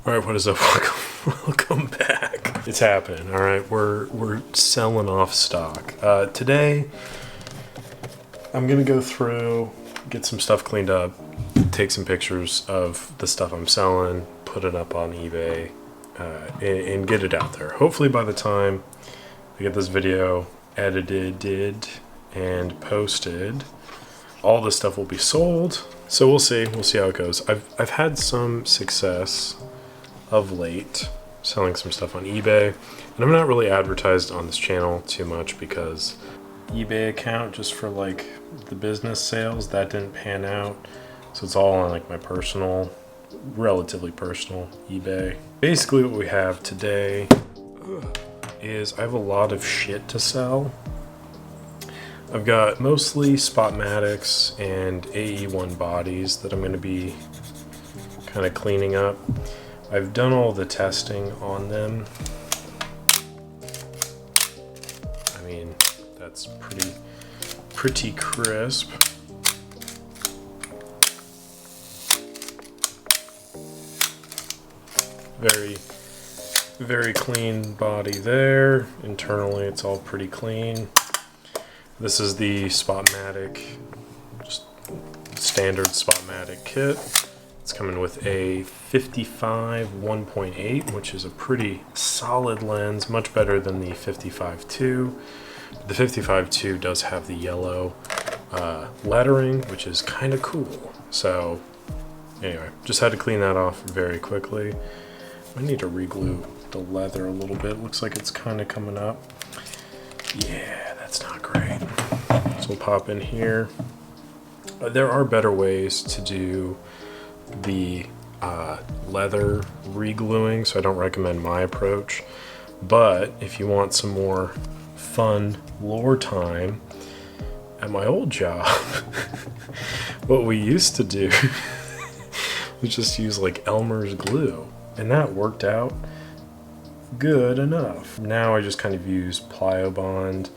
Alright, what is up? Welcome back. It's happening, alright? We're selling off stock. Today, I'm gonna go through, get some stuff cleaned up, take some pictures of the stuff I'm selling, put it up on eBay, and get it out there. Hopefully by the time I get this video edited and posted, all this stuff will be sold. So we'll see how it goes. I've had some success of late selling some stuff on eBay, and I'm not really advertised on this channel too much because eBay account just for like the business sales, that didn't pan out, so it's all on like my personal, relatively personal eBay. Basically what we have today is I have a lot of shit to sell. I've got mostly Spotmatics and AE1 bodies that I'm going to be kind of cleaning up. I've done all the testing on them. I mean, that's pretty crisp. Very clean body there. Internally, it's all pretty clean. This is the Spotmatic, just standard Spotmatic kit. It's coming with a 55 1.8, which is a pretty solid lens, much better than the 55-2. The 55-2 does have the yellow lettering, which is kind of cool. So anyway, just had to clean that off very quickly. I need to re-glue the leather a little bit. Looks like it's kind of coming up. Yeah, that's not great. So we'll pop in here. There are better ways to do the leather re-gluing, so I don't recommend my approach. But if you want some more fun lore time, at my old job, what we used to do was just use like Elmer's glue, and that worked out good enough. Now I just kind of use Pliobond.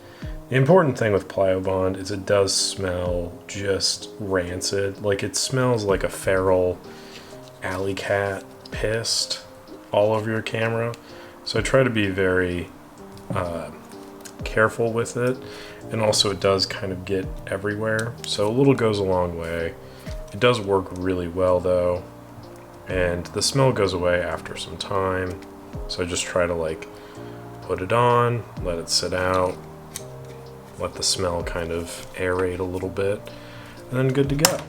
The important thing with Pliobond is it does smell just rancid. Like, it smells like a feral alley cat pissed all over your camera. So I try to be very careful with it. And also it does kind of get everywhere. So a little goes a long way. It does work really well though. And the smell goes away after some time. So I just try to like put it on, let it sit out, let the smell kind of aerate a little bit, and then good to go.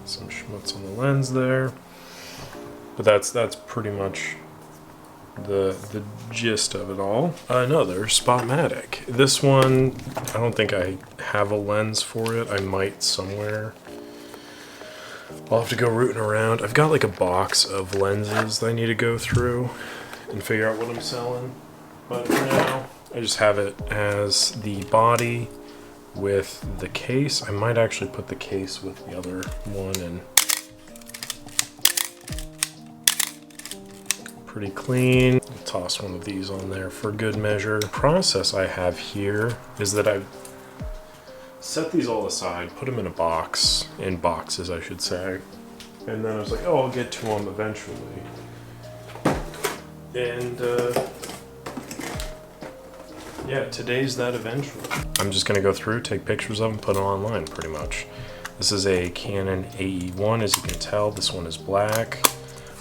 Some schmutz on the lens there. But that's pretty much the gist of it all. Another Spotmatic. This one, I don't think I have a lens for it. I might somewhere. I'll have to go rooting around. I've got like a box of lenses that I need to go through and figure out what I'm selling. But for now, I just have it as the body with the case. I might actually put the case with the other one and pretty clean. I'll toss one of these on there for good measure. The process I have here is that I've set these all aside, put them in a box, in boxes I should say, and then I was like, oh, I'll get to them eventually. And yeah, today's that eventually. I'm just gonna go through, take pictures of them, put them online pretty much. This is a Canon A-1, as you can tell. This one is black.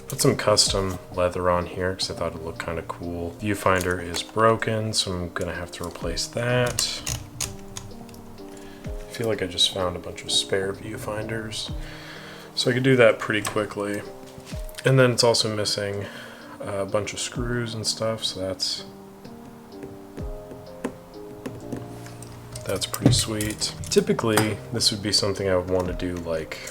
Put some custom leather on here because I thought it looked kind of cool. Viewfinder is broken, so I'm gonna have to replace that. I feel like I just found a bunch of spare viewfinders, so I could do that pretty quickly. And then it's also missing a bunch of screws and stuff, so that's pretty sweet. Typically, this would be something I would want to do like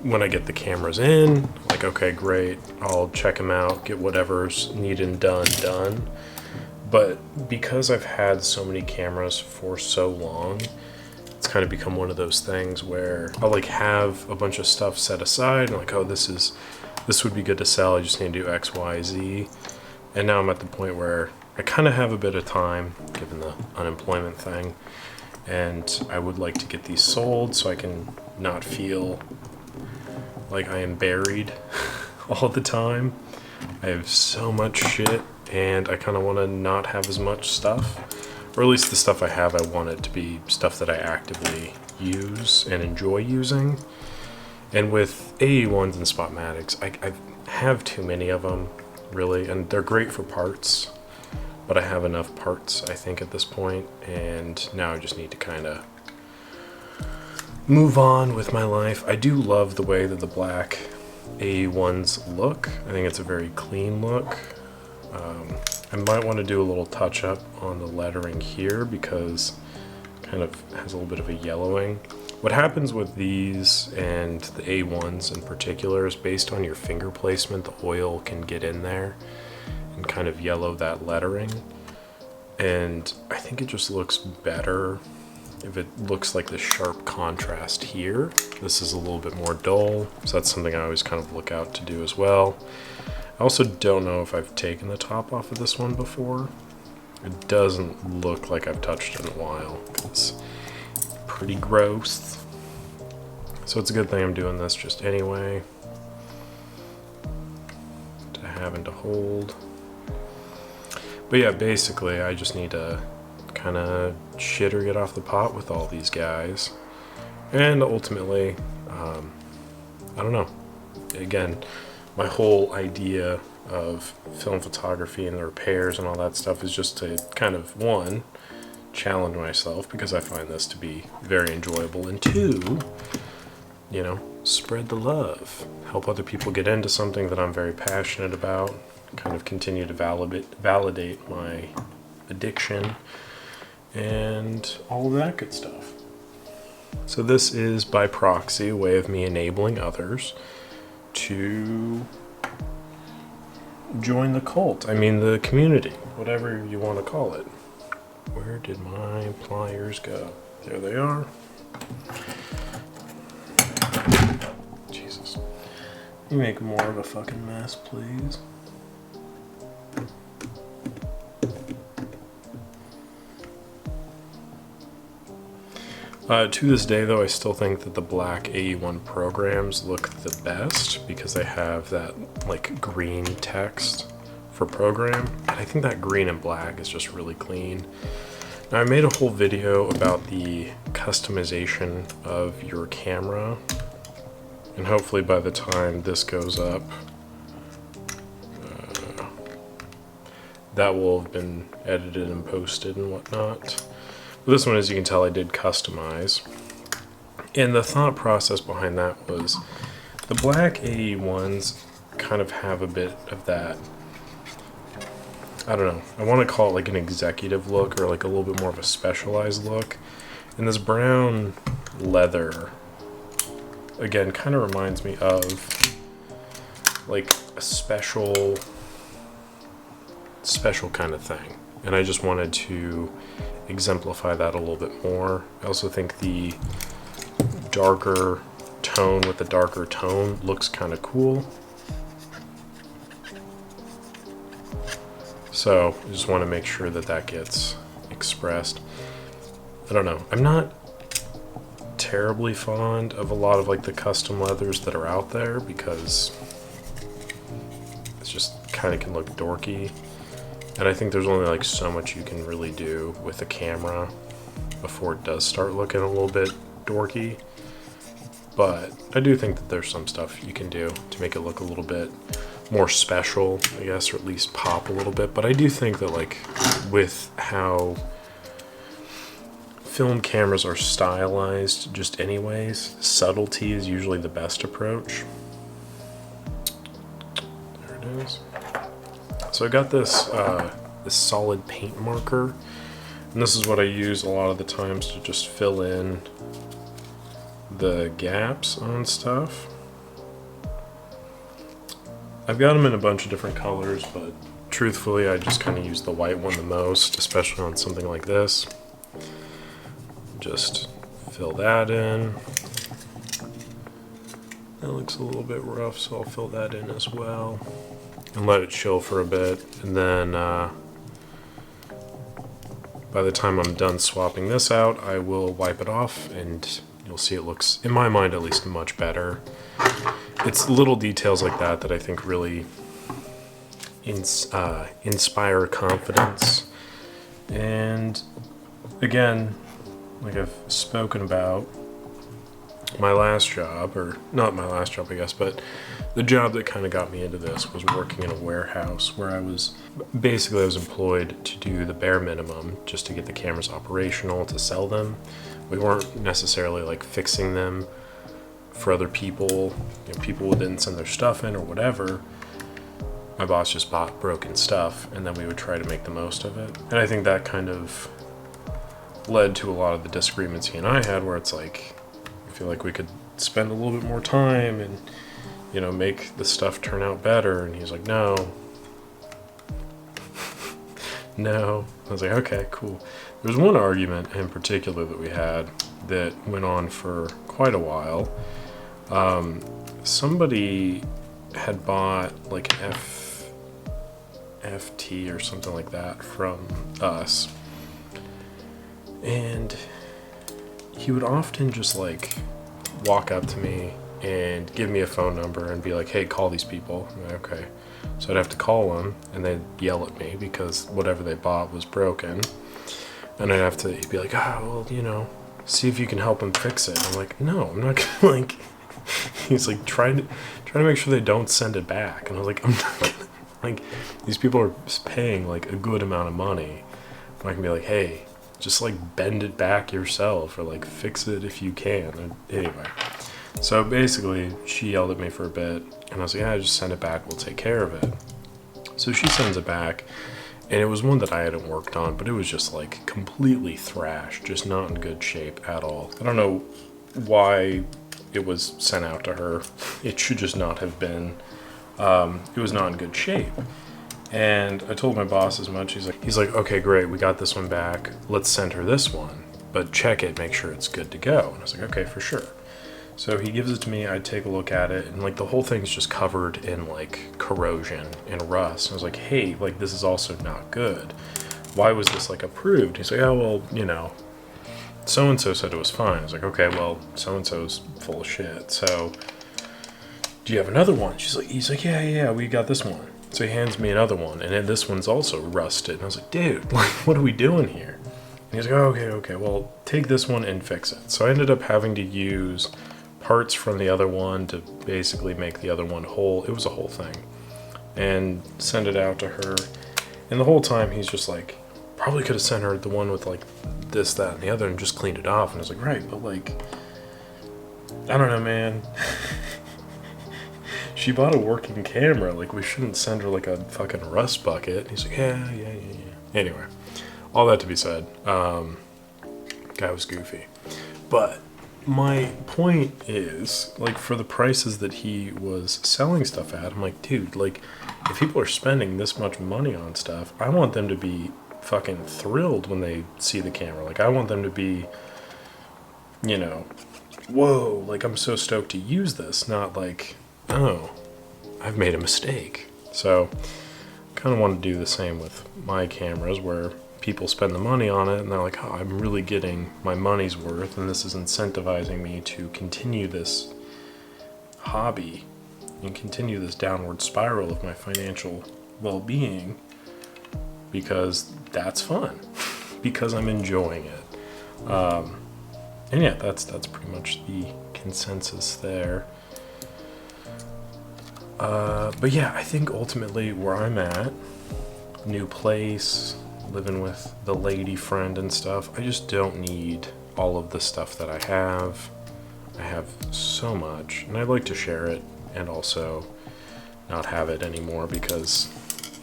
when I get the cameras in, like, okay, great, I'll check them out, get whatever's needed done. But because I've had so many cameras for so long, it's kind of become one of those things where I'll like have a bunch of stuff set aside and like, oh, this would be good to sell, I just need to do X, Y, Z. And now I'm at the point where I kind of have a bit of time, given the unemployment thing, and I would like to get these sold so I can not feel like I am buried all the time. I have so much shit, and I kind of want to not have as much stuff. Or at least the stuff I have, I want it to be stuff that I actively use and enjoy using. And with A-1s and Spotmatics, I have too many of them, really, and they're great for parts. But I have enough parts, I think, at this point, and now I just need to kind of move on with my life. I do love the way that the black A1s look. I think it's a very clean look. I might want to do a little touch up on the lettering here because it kind of has a little bit of a yellowing. What happens with these and the A1s in particular is based on your finger placement, the oil can get in there and kind of yellow that lettering. And I think it just looks better if it looks like the sharp contrast here. This is a little bit more dull, so that's something I always kind of look out to do as well. I also don't know if I've taken the top off of this one before. It doesn't look like I've touched it in a while. It's pretty gross. So it's a good thing I'm doing this just anyway. To have and to hold. But yeah, basically I just need to kind of shit or get off the pot with all these guys. And ultimately, I don't know. Again, my whole idea of film photography and the repairs and all that stuff is just to kind of, one, challenge myself because I find this to be very enjoyable, and two, you know, spread the love, help other people get into something that I'm very passionate about, kind of continue to validate my addiction and all of that good stuff. So this is by proxy a way of me enabling others to join the cult. I mean, the community, whatever you want to call it. Where did my pliers go? There they are. Jesus. You make more of a fucking mess, please. To this day, though, I still think that the black A1 programs look the best because they have that like green text for program, and I think that green and black is just really clean. Now, I made a whole video about the customization of your camera, and hopefully by the time this goes up, that will have been edited and posted and whatnot. But this one, as you can tell, I did customize. And the thought process behind that was the black A1s kind of have a bit of that, I don't know, I want to call it like an executive look or like a little bit more of a specialized look. And this brown leather, again, kind of reminds me of like a special kind of thing. And I just wanted to exemplify that a little bit more. I also think the darker tone with the darker tone looks kind of cool. So I just want to make sure that that gets expressed. I don't know. I'm not terribly fond of a lot of like the custom leathers that are out there because it's just kind of can look dorky. And I think there's only like so much you can really do with the camera before it does start looking a little bit dorky. But I do think that there's some stuff you can do to make it look a little bit more special, I guess, or at least pop a little bit. But I do think that like with how film cameras are stylized just anyways, subtlety is usually the best approach. There it is. So I got this this solid paint marker, and this is what I use a lot of the times to just fill in the gaps on stuff. I've got them in a bunch of different colors, but truthfully I just kind of use the white one the most, especially on something like this. Just fill that in. That looks a little bit rough, so I'll fill that in as well. And let it chill for a bit, and then by the time I'm done swapping this out, I will wipe it off, and you'll see it looks, in my mind at least, much better. it's little details like that that I think really inspire confidence. And again, like I've spoken about, my last job, or not my last job, I guess, but the job that kind of got me into this was working in a warehouse where I was employed to do the bare minimum just to get the cameras operational, to sell them. We weren't necessarily like fixing them for other people. You know, people would then send their stuff in or whatever. My boss just bought broken stuff, and then we would try to make the most of it. And I think that kind of led to a lot of the disagreements he and I had, where it's like, I feel like we could spend a little bit more time and, you know, make the stuff turn out better. And he's like, no. No. I was like, okay, cool. There was one argument in particular that we had that went on for quite a while. Somebody had bought like an FT or something like that from us. And he would often just like walk up to me and give me a phone number and be like, hey, call these people. I'm like, okay. So I'd have to call them, and they'd yell at me because whatever they bought was broken. And he'd be like, well, you know, see if you can help them fix it. I'm like, no, I'm not gonna like, he's like, trying to make sure they don't send it back. And I was like, I'm not gonna, like, these people are paying like a good amount of money. I'm not gonna be like, hey, just like bend it back yourself, or like fix it if you can. And anyway, so basically she yelled at me for a bit, and I was like, yeah, just send it back, we'll take care of it. So she sends it back, and it was one that I hadn't worked on, but it was just like completely thrashed, just not in good shape at all. I don't know why it was sent out to her. It should just not have been. It was not in good shape. And I told my boss as much. He's like, okay, great, we got this one back. Let's send her this one, but check it, make sure it's good to go. And I was like, okay, for sure. So he gives it to me, I take a look at it, and like the whole thing's just covered in like corrosion and rust. And I was like, hey, like this is also not good. Why was this like approved? He's like, oh, well, you know, so-and-so said it was fine. I was like, okay, well, so-and-so's full of shit. So do you have another one? He's like, yeah, we got this one. So he hands me another one, and then this one's also rusted. And I was like, dude, like, what are we doing here? And he's like, oh, okay, well, take this one and fix it. So I ended up having to use parts from the other one to basically make the other one whole. It was a whole thing. And send it out to her. And the whole time he's just like, probably could have sent her the one with like this, that, and the other and just cleaned it off. And I was like, right, but like, I don't know, man. She bought a working camera. Like, we shouldn't send her like a fucking rust bucket. He's like, yeah. Anyway, all that to be said, guy was goofy. But my point is, like, for the prices that he was selling stuff at, I'm like, dude, like, if people are spending this much money on stuff, I want them to be fucking thrilled when they see the camera. Like, I want them to be, you know, whoa, like, I'm so stoked to use this, not like, oh, I've made a mistake. So kind of want to do the same with my cameras, where people spend the money on it and they're like, oh, I'm really getting my money's worth, and this is incentivizing me to continue this hobby and continue this downward spiral of my financial well-being, because that's fun, because I'm enjoying it. And yeah, that's pretty much the consensus there. But yeah, I think ultimately where I'm at, new place, living with the lady friend and stuff, I just don't need all of the stuff that I have. I have so much, and I'd like to share it and also not have it anymore, because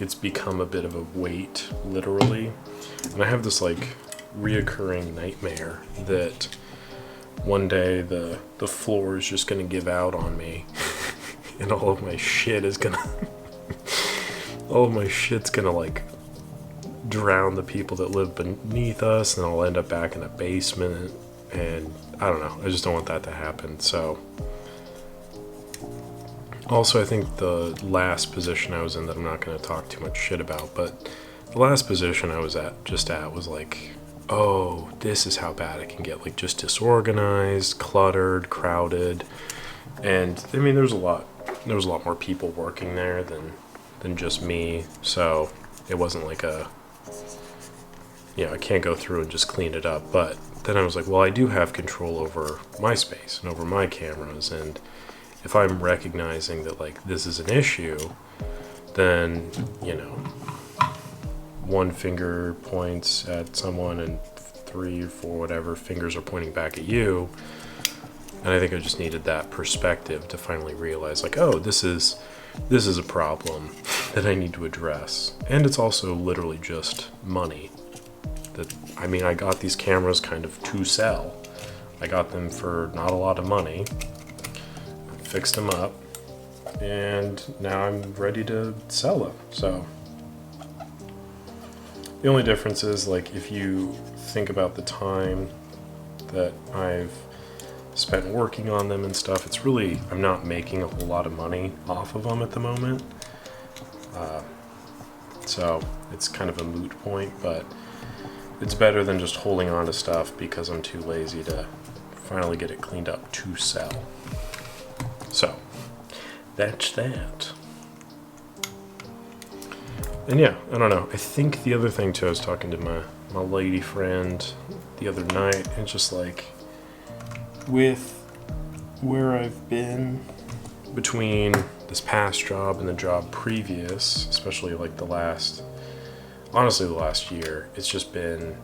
it's become a bit of a weight, literally. And I have this like reoccurring nightmare that one day the floor is just gonna give out on me. And all of my shit is gonna all of my shit's gonna like drown the people that live beneath us, and I'll end up back in a basement, and I don't know, I just don't want that to happen. So also, I think the last position I was in, that I'm not going to talk too much shit about, but the last position I was at was like, oh, this is how bad it can get, like just disorganized, cluttered, crowded. And I mean, there was a lot more people working there than just me, so it wasn't like a, you know, I can't go through and just clean it up. But then I was like, well, I do have control over my space and over my cameras, and if I'm recognizing that like this is an issue, then, you know, one finger points at someone and 3 or 4 whatever fingers are pointing back at you. And I think I just needed that perspective to finally realize, like, oh, this is a problem that I need to address. And it's also literally just money. That, I mean, I got these cameras kind of to sell. I got them for not a lot of money, fixed them up, and now I'm ready to sell them. So the only difference is, like, if you think about the time that I've spent working on them and stuff, it's really, I'm not making a whole lot of money off of them at the moment. So it's kind of a moot point, but it's better than just holding on to stuff because I'm too lazy to finally get it cleaned up to sell. So that's that. And yeah, I don't know. I think the other thing too, I was talking to my lady friend the other night, and just like, with where I've been between this past job and the job previous, especially like the last year, it's just been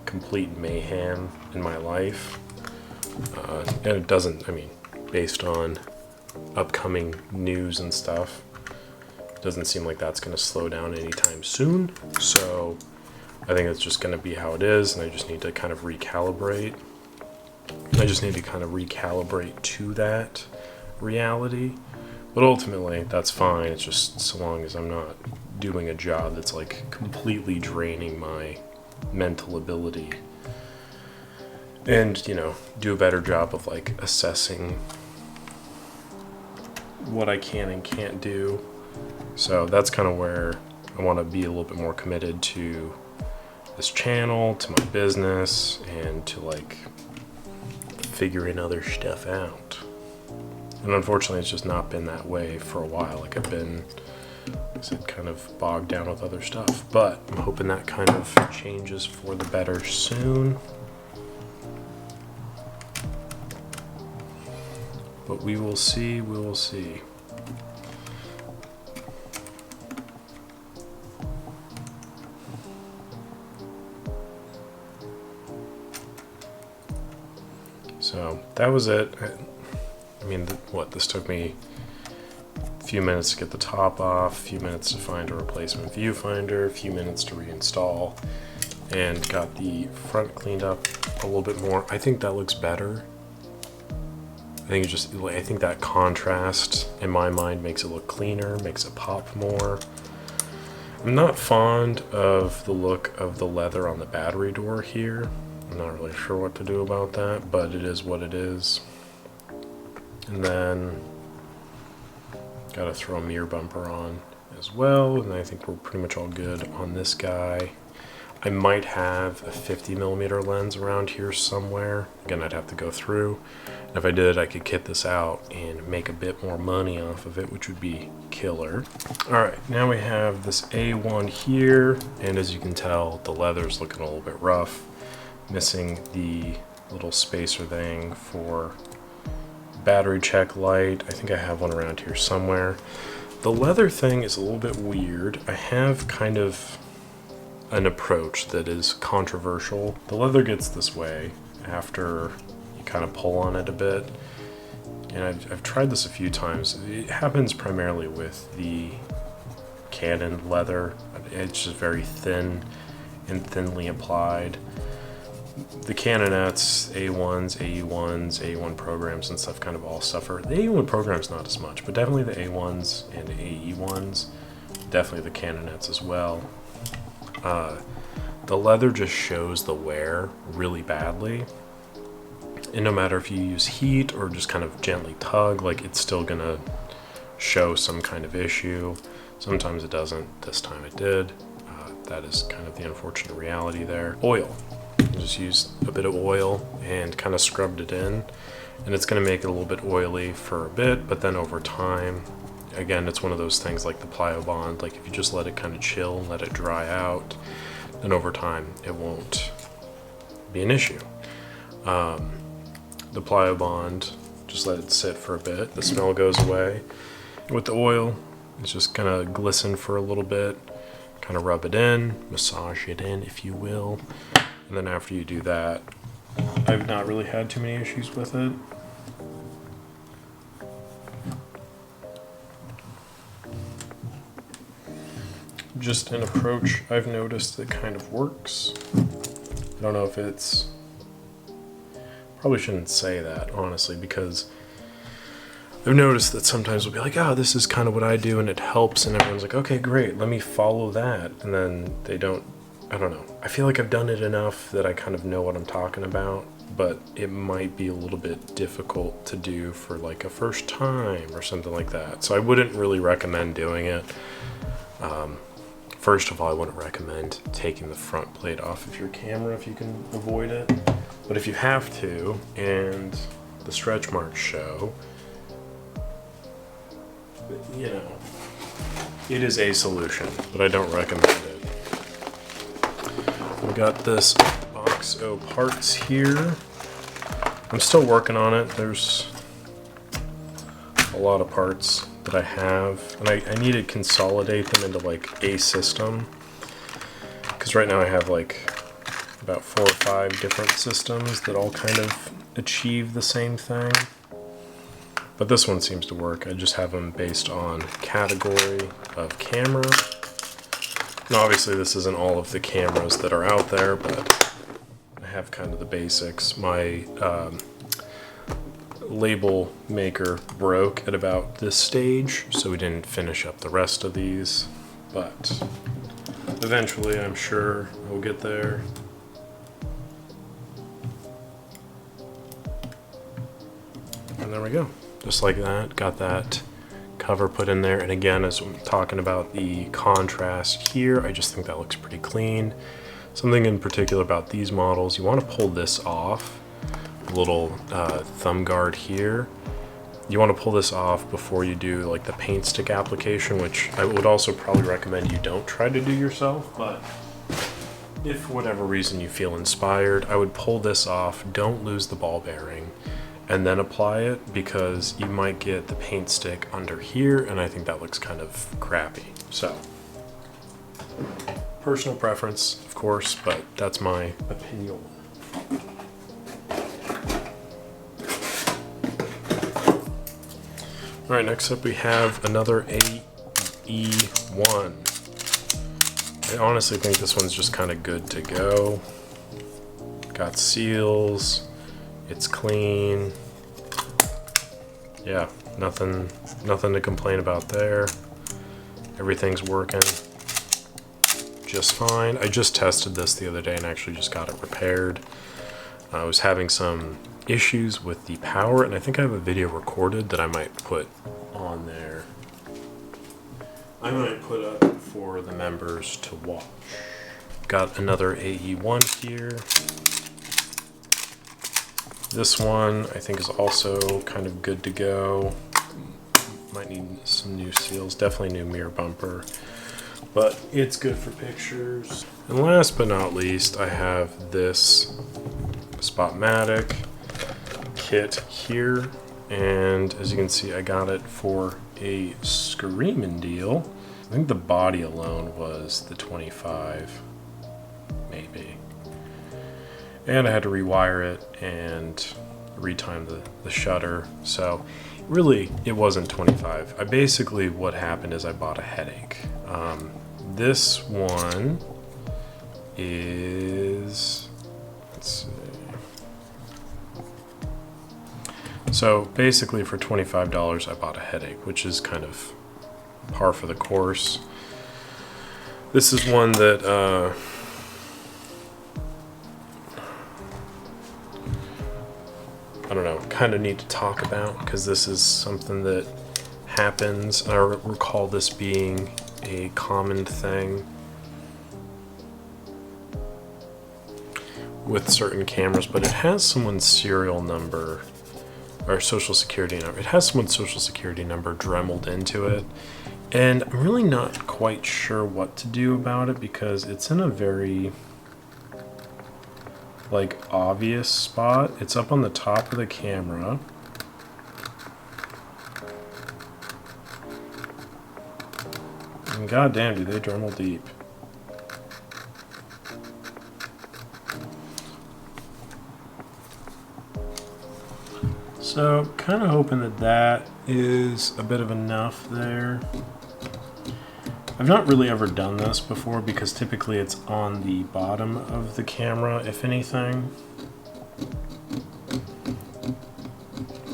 complete mayhem in my life. And it doesn't, I mean, based on upcoming news and stuff, it doesn't seem like that's going to slow down anytime soon. So I think it's just going to be how it is, and I just need to kind of recalibrate. To that reality. But ultimately, that's fine. It's just so long as I'm not doing a job that's like completely draining my mental ability. And, you know, do a better job of like assessing what I can and can't do. So that's kind of where I want to be a little bit more committed to this channel, to my business, and to like figuring other stuff out. And unfortunately, it's just not been that way for a while. Like, I've been, like I said, kind of bogged down with other stuff. But I'm hoping that kind of changes for the better soon. But we will see, we will see. So that was it. I mean, this took me a few minutes to get the top off, a few minutes to find a replacement viewfinder, a few minutes to reinstall, and got the front cleaned up a little bit more. I think that looks better. I think that contrast in my mind makes it look cleaner, makes it pop more. I'm not fond of the look of the leather on the battery door here. I'm not really sure what to do about that, but it is what it is. And then got to throw a mirror bumper on as well, and I think we're pretty much all good on this guy. I might have a 50mm lens around here somewhere. Again, I'd have to go through. And if I did, I could kit this out and make a bit more money off of it, which would be killer. All right, now we have this A1 here, and as you can tell, the leather's looking a little bit rough. Missing the little spacer thing for battery check light. I think I have one around here somewhere. The leather thing is a little bit weird. I have kind of an approach that is controversial. The leather gets this way after you kind of pull on it a bit. And I've tried this a few times. It happens primarily with the Canon leather. It's just very thin and thinly applied. The Canonettes, A1s, AE1s, A1 programs and stuff kind of all suffer. The AE1 programs not as much, but definitely the A1s and AE1s, definitely the Canonettes as well. The leather just shows the wear really badly. And no matter if you use heat or just kind of gently tug, like, it's still gonna show some kind of issue. Sometimes it doesn't. This time it did. That is kind of the unfortunate reality there. Oil. I just used a bit of oil and kind of scrubbed it in. and it's going to make it a little bit oily for a bit, but then over time, again, it's one of those things like the Plyo Bond, like if you just let it kind of chill and let it dry out, then over time it won't be an issue. The Plyo Bond, just let it sit for a bit, the smell goes away. With the oil, it's just gonna glisten for a little bit, kind of rub it in, massage it in if you will, and then after you do that, I've not really had too many issues with it. Just an approach I've noticed that kind of works. I don't know if it's... Probably shouldn't say that, honestly, because I've noticed that sometimes we'll be like, oh, this is kind of what I do and it helps, and everyone's like, okay, great, let me follow that. And then they don't, I don't know. I feel like I've done it enough that I kind of know what I'm talking about, but it might be a little bit difficult to do for like a first time or something like that. So I wouldn't really recommend doing it. First of all, I wouldn't recommend taking the front plate off of your camera if you can avoid it. But if you have to, and the stretch marks show, you know, it is a solution, but I don't recommend it. We got this box of parts here. I'm still working on it. There's a lot of parts that I have, and I need to consolidate them into like a system, because right now I have like about 4 or 5 different systems that all kind of achieve the same thing. But this one seems to work. I just have them based on category of camera. And obviously this isn't all of the cameras that are out there, but I have kind of the basics. My label maker broke at about this stage, so we didn't finish up the rest of these, but eventually I'm sure we'll get there. And there we go, just like that. Got that cover put in there, and again, as I'm talking about the contrast here, I just think that looks pretty clean. Something in particular about these models, you want to pull this off, little thumb guard here. You want to pull this off before you do like the paint stick application, which I would also probably recommend you don't try to do yourself, but if for whatever reason you feel inspired, I would pull this off, don't lose the ball bearing, and then apply it, because you might get the paint stick under here, and I think that looks kind of crappy. So, personal preference, of course, but that's my opinion. Alright, next up we have another AE1. I honestly think this one's just kind of good to go. Got seals, it's clean. Yeah, nothing to complain about there. Everything's working just fine. I just tested this the other day and actually just got it repaired. I was having some issues with the power, and I think I have a video recorded that I might put on there. I might put up for the members to watch. Got another AE1 here. This one I think is also kind of good to go. Might need some new seals, definitely new mirror bumper, but it's good for pictures. And last but not least, I have this Spotmatic kit here, and as you can see, I got it for a screaming deal. I think the body alone was the 25, maybe. And I had to rewire it and retime the shutter, so really it wasn't 25. I basically, what happened is I bought a headache. This one is, let's see. So basically for $25 I bought a headache, which is kind of par for the course. This is one that I don't know, kind of need to talk about, because this is something that happens. I recall this being a common thing with certain cameras, but it has someone's serial number or social security number. It has someone's social security number dremeled into it. And I'm really not quite sure what to do about it because it's in a very like obvious spot. It's up on the top of the camera. And goddamn, do they dremel deep. So kind of hoping that that is a bit of enough there. I've not really ever done this before because typically it's on the bottom of the camera, if anything.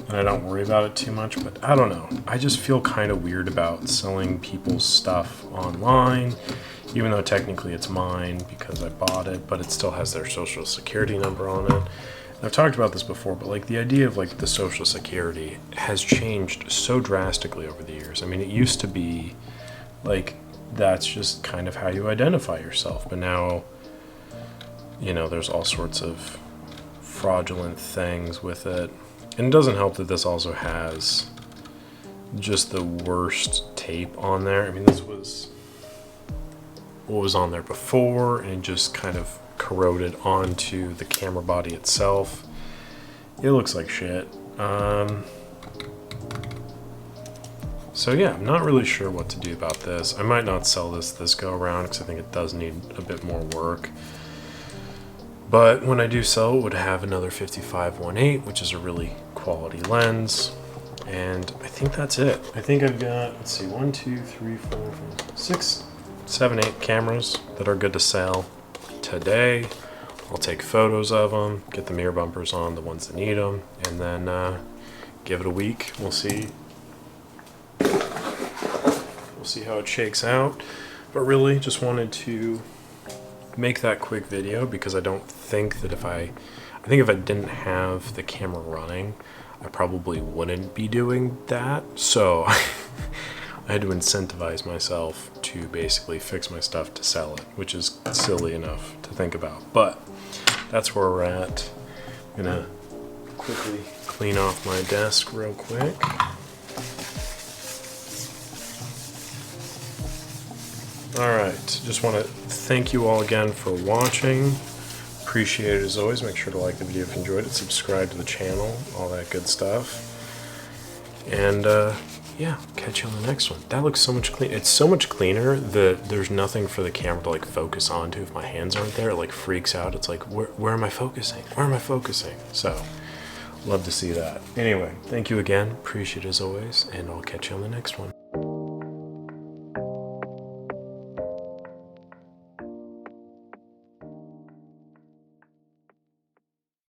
And I don't worry about it too much, but I don't know. I just feel kind of weird about selling people's stuff online, even though technically it's mine because I bought it, but it still has their social security number on it. And I've talked about this before, but like the idea of like the social security has changed so drastically over the years. I mean, it used to be like that's just kind of how you identify yourself. But now, you know, there's all sorts of fraudulent things with it. And it doesn't help that this also has just the worst tape on there. I mean, this was what was on there before, and it just kind of corroded onto the camera body itself. It looks like shit. So yeah, I'm not really sure what to do about this. I might not sell this go around because I think it does need a bit more work. But when I do sell, it would have another 55-1.8, which is a really quality lens. And I think that's it. I think I've got, let's see, 1, 2, 3, 4, 5, 6, 7, 8 cameras that are good to sell today. I'll take photos of them, get the mirror bumpers on, the ones that need them, and then give it a week. We'll see how it shakes out. But really just wanted to make that quick video because I don't think that I think if I didn't have the camera running, I probably wouldn't be doing that. So I had to incentivize myself to basically fix my stuff to sell it, which is silly enough to think about. But that's where we're at. I'm gonna quickly clean off my desk real quick. Alright, just want to thank you all again for watching. Appreciate it as always. Make sure to like the video if you enjoyed it, subscribe to the channel, all that good stuff. And yeah, catch you on the next one. That looks so much cleaner. It's so much cleaner that there's nothing for the camera to like focus onto if my hands aren't there. It like freaks out. It's like, where am I focusing? Where am I focusing? So, love to see that. Anyway, thank you again. Appreciate it as always, and I'll catch you on the next one.